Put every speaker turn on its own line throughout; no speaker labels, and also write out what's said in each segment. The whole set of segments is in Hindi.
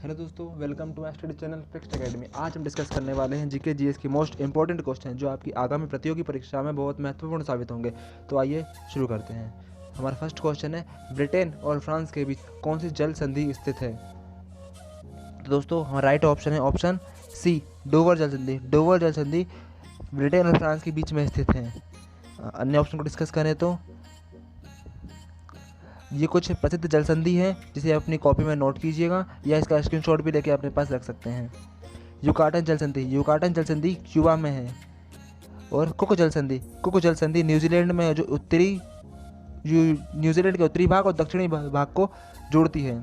हेलो दोस्तों, welcome to my study channel Fixed Academy. आज हम डिस्कस करने वाले हैं जीके जीएस की मोस्ट इंपॉर्टेंट क्वेश्चन जो आपकी आगामी प्रतियोगी परीक्षा में बहुत महत्वपूर्ण साबित होंगे। तो आइए शुरू करते हैं। हमारा फर्स्ट क्वेश्चन है, ब्रिटेन और फ्रांस के बीच कौन सी जल संधि स्थित है? तो दोस्तों हमारा राइट ऑप्शन है ऑप्शन सी, डोवर जल संधि। डोवर जल संधि ब्रिटेन और फ्रांस के बीच में स्थित है। अन्य ऑप्शन को डिस्कस करें तो ये कुछ प्रसिद्ध जल संधि है जिसे आप अपनी कॉपी में नोट कीजिएगा या इसका स्क्रीनशॉट भी लेके अपने पास रख सकते हैं। युकाटन जल संधि, युकाटन जल संधि क्यूबा में है। और कुक जल संधि, कुक जल संधि न्यूजीलैंड में है, जो न्यूजीलैंड के उत्तरी भाग और दक्षिणी भाग को जोड़ती है।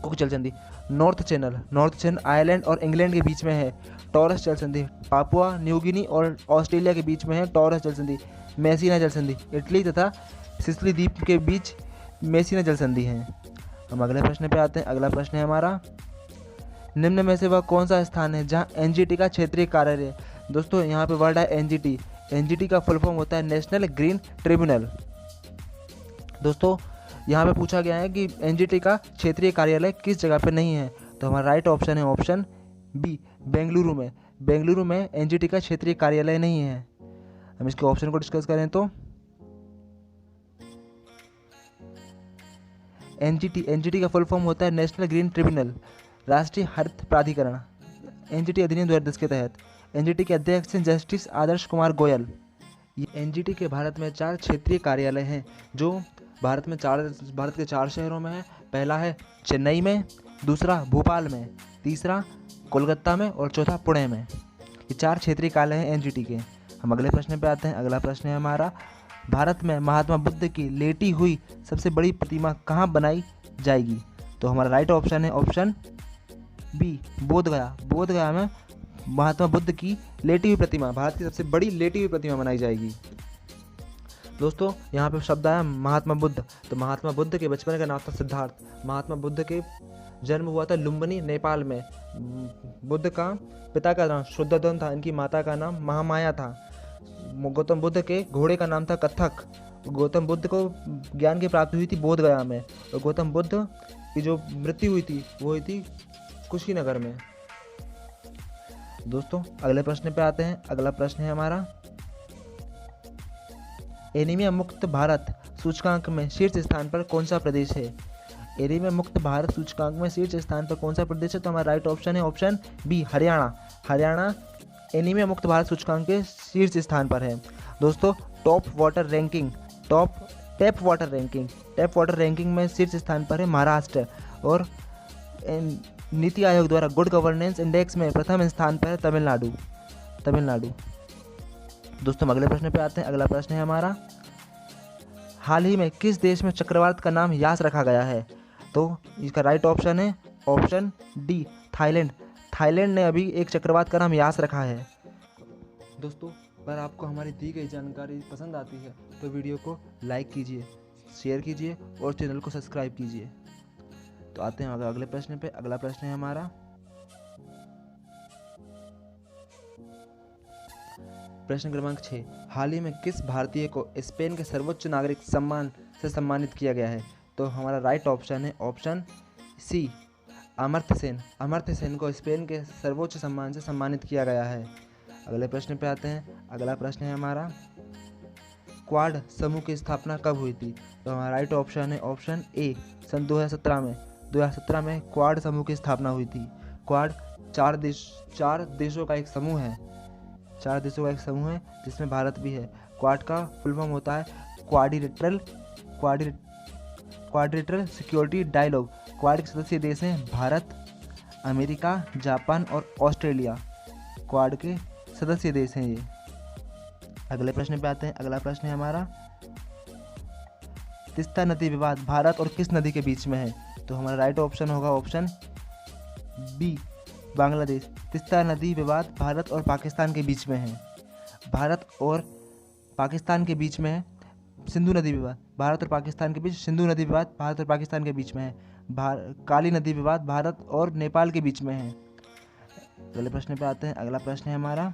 कुक जल संधि नॉर्थ चैनल आयरलैंड और इंग्लैंड के बीच में है। टॉरस जल संधि पापुआ न्यू गिनी और ऑस्ट्रेलिया के बीच में है। टॉरस जल संधि मैसीना जल संधि इटली तथा सिसिली द्वीप के बीच मैसीना जल संधि है। हम अगले प्रश्न पे आते हैं। अगला प्रश्न है हमारा, निम्न में से वह कौन सा स्थान है जहां एनजीटी का क्षेत्रीय कार्यालय है? दोस्तों यहाँ पे वर्ड है एनजीटी। एनजीटी का फुल फॉर्म होता है नेशनल ग्रीन ट्रिब्यूनल। दोस्तों यहाँ पे पूछा गया है कि एनजीटी का क्षेत्रीय कार्यालय किस जगह पे नहीं है? तो हमारा राइट ऑप्शन है ऑप्शन बी, बेंगलुरु में। बेंगलुरु में एनजीटी का क्षेत्रीय कार्यालय नहीं है। हम इसके ऑप्शन को डिस्कस करें तो एनजीटी का फुल फॉर्म होता है नेशनल ग्रीन ट्रिब्यूनल, राष्ट्रीय हरित प्राधिकरण। एनजीटी अधिनियम 2010 के तहत एनजीटी के अध्यक्ष हैं जस्टिस आदर्श कुमार गोयल। ये एनजीटी के भारत में 4 क्षेत्रीय कार्यालय हैं जो भारत के 4 शहरों में है। पहला है चेन्नई में, दूसरा भोपाल में, तीसरा कोलकाता में और चौथा पुणे में। ये 4 क्षेत्रीय कार्यालय हैं एनजीटी के। हम अगले प्रश्न पे आते हैं। अगला प्रश्न है हमारा, भारत में महात्मा बुद्ध की लेटी हुई सबसे बड़ी प्रतिमा कहाँ बनाई जाएगी? तो हमारा राइट ऑप्शन है ऑप्शन बी, बोधगया। बोधगया में महात्मा बुद्ध की लेटी हुई प्रतिमा, भारत की सबसे बड़ी लेटी हुई प्रतिमा बनाई जाएगी। दोस्तों यहाँ पे शब्द आया महात्मा बुद्ध। तो महात्मा बुद्ध के बचपन का नाम था सिद्धार्थ। महात्मा बुद्ध के जन्म हुआ था लुम्बिनी, नेपाल में। बुद्ध का पिता का नाम शुद्धोधन था, इनकी माता का नाम महामाया था। गौतम बुद्ध के घोड़े का नाम था कथक। गौतम बुद्ध को ज्ञान की प्राप्ति हुई थी बोधगया में। और गौतम बुद्ध की जो मृत्यु हुई थी वो हुई थी कुशीनगर में। दोस्तों अगले प्रश्न पे आते हैं। अगला प्रश्न है हमारा, एनीमिया मुक्त भारत सूचकांक में शीर्ष स्थान पर कौन सा प्रदेश है? एनीमिया मुक्त भारत सूचकांक में शीर्ष स्थान पर कौन सा प्रदेश है? तो हमारा राइट ऑप्शन है option B, Haryana. Haryana anaemia मुक्त भारत सूचकांक के शीर्ष स्थान पर है। दोस्तों टैप वाटर रैंकिंग में शीर्ष स्थान पर है महाराष्ट्र। और नीति आयोग द्वारा गुड गवर्नेंस इंडेक्स में प्रथम स्थान पर है तमिलनाडु। दोस्तों हम अगले प्रश्न पे आते हैं। अगला प्रश्न है हमारा, हाल ही में किस देश में चक्रवात का नाम यास रखा गया है? तो इसका राइट ऑप्शन है ऑप्शन डी, थाईलैंड। थाईलैंड ने अभी एक चक्रवात का नाम यास रखा है। दोस्तों अगर आपको हमारी दी गई जानकारी पसंद आती है तो वीडियो को लाइक कीजिए, शेयर कीजिए और चैनल को सब्सक्राइब कीजिए। तो आते हैं अगले प्रश्न पे। अगला प्रश्न है हमारा, प्रश्न क्रमांक 6, हाल ही में किस भारतीय को स्पेन के सर्वोच्च नागरिक सम्मान से सम्मानित किया गया है? तो हमारा राइट ऑप्शन है ऑप्शन सी, अमर्त्य सेन। अमर्त्य सेन को स्पेन के सर्वोच्च सम्मान से सम्मानित किया गया है। अगले प्रश्न पे आते हैं। अगला प्रश्न है हमारा, क्वाड समूह की स्थापना कब हुई थी? तो हमारा राइट ऑप्शन है ऑप्शन ए, सन 2017 में। 2017 में क्वाड समूह की स्थापना हुई थी। क्वाड 4 देशों का एक समूह है। 4 देशों का एक समूह है जिसमें भारत भी है। क्वाड का फुल फॉर्म होता है क्वाड्रिलेटरल सिक्योरिटी डायलॉग। क्वाड के सदस्य देश हैं भारत, अमेरिका, जापान और ऑस्ट्रेलिया। क्वाड के सदस्य देश हैं ये। अगले प्रश्न पे आते हैं। अगला प्रश्न है हमारा, तीस्ता नदी विवाद भारत और किस नदी के बीच में है? तो हमारा राइट ऑप्शन होगा ऑप्शन बी, बांग्लादेश। तीस्ता नदी विवाद भारत और पाकिस्तान के बीच में है। भारत और पाकिस्तान के बीच में है सिंधु नदी विवाद। भारत और पाकिस्तान के बीच सिंधु नदी विवाद भारत और पाकिस्तान के बीच में है। काली नदी विवाद भारत और नेपाल के बीच में है। अगले प्रश्न पे आते हैं। अगला प्रश्न है हमारा,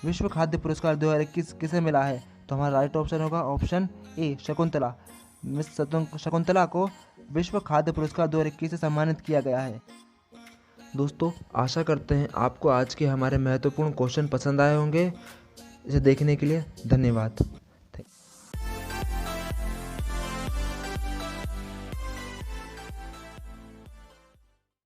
विश्व खाद्य पुरस्कार 2021 किसे मिला है? तो हमारा राइट ऑप्शन होगा option A, Shakuntala. Miss Shakuntala को विश्व खाद्य पुरस्कार 2021 से सम्मानित किया गया है। दोस्तों, आशा करते हैं आपको आज के हमारे महत्वपूर्ण क्वेश्चन पसंद आए होंगे। इसे देखने के लिए धन्यवाद।